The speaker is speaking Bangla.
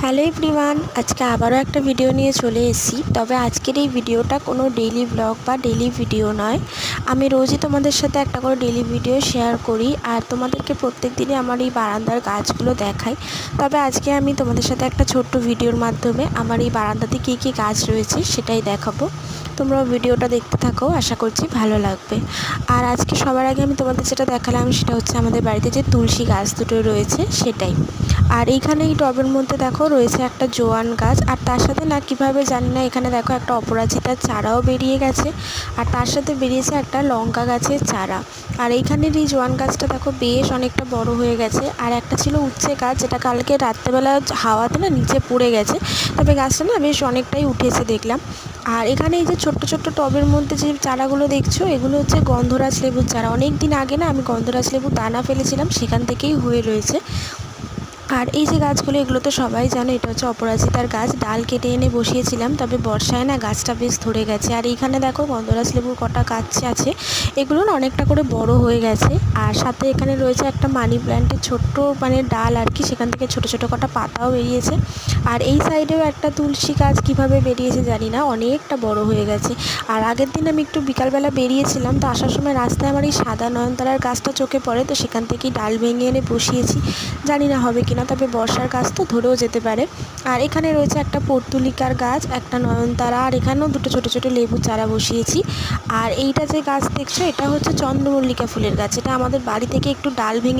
হ্যালো এভরিওয়ান, আজকে আবারও একটা ভিডিও নিয়ে চলে এসেছি। তবে আজকের এই ভিডিওটা কোনো ডেইলি ব্লগ বা ডেইলি ভিডিও নয়। আমি রোজই তোমাদের সাথে একটা করে ডেইলি ভিডিও শেয়ার করি আর তোমাদেরকে প্রত্যেক দিনই আমার এই বারান্দার গাছগুলো দেখাই। তবে আজকে আমি তোমাদের সাথে একটা ছোট্ট ভিডিওর মাধ্যমে আমার এই বারান্দাতে কী কী গাছ রয়েছে সেটাই দেখাবো। তোমরা ভিডিওটা দেখতে থাকো, আশা করছি ভালো লাগবে। আর আজকে সবার আগে আমি তোমাদের যেটা দেখালাম সেটা হচ্ছে আমাদের বাড়িতে যে তুলসী গাছ দুটো রয়েছে সেটাই। আর এইখানে এই টবের মধ্যে দেখো রয়েছে একটা জোয়ান গাছ, আর তার সাথে না কীভাবে জানি না এখানে দেখো একটা অপরাজিতার চারাও বেরিয়ে গেছে, আর তার সাথে বেরিয়েছে একটা লঙ্কা গাছের চারা। আর এইখানের এই জোয়ান গাছটা দেখো বেশ অনেকটা বড় হয়ে গেছে। আর একটা ছিল উচ্ছে গাছ, যেটা কালকে রাত্রেবেলা হাওয়াতে না নিচে পড়ে গেছে, তবে গাছটা না বেশ অনেকটাই উঠেছে দেখলাম। আর এখানে এই যে ছোট্ট ছোট্ট টবের মধ্যে যে চারাগুলো দেখছো, এগুলো হচ্ছে গন্ধরাজ লেবুর চারা। অনেক দিন আগে না আমি গন্ধরাজ লেবুর দানা ফেলেছিলাম, সেখান থেকেই হয়ে রয়েছে। আর এই যে গাছগুলো, এগুলো তো সবাই জানো, এটা হচ্ছে অপরাজিতার গাছ। ডাল কেটে এনে বসিয়েছিলাম, তবে বর্ষায় না গাছটা বেশ ধরে গেছে। আর এইখানে দেখো গন্ধরাজ লেবুর কটা গাছ আছে, এগুলো না অনেকটা করে বড় হয়ে গেছে। আর সাথে এখানে রয়েছে একটা মানি প্ল্যান্টের ছোট্ট ডাল আর কি, সেখান থেকে ছোটো ছোটো কটা পাতাও বেরিয়েছে। আর এই সাইডেও একটা তুলসী গাছ কীভাবে বেরিয়েছে জানি না, অনেকটা বড় হয়ে গেছে। আর আগের দিন আমি একটু বিকালবেলা বেরিয়েছিলাম, তো আসার সময় রাস্তায় আমার এই সাদা নয়নতারার গাছটা চোখে পড়ে, তো সেখান থেকেই ডাল ভেঙে এনে বসিয়েছি। জানি না হবে কিনা, তবে বর্ষার গাছ তো ধরেও যেতে পারে। আর এখানে রয়েছে একটা পর্তুলিকার গাছ, একটা নয়নতারা, আর এখানেও দুটো ছোটো ছোটো লেবু চারা বসিয়েছি। আর এইটা যে গাছ দেখছো, এটা হচ্ছে চন্দ্রমল্লিকা ফুলের গাছ। এটা আমাদের বাড়ি থেকে একটু ডাল ভেঙে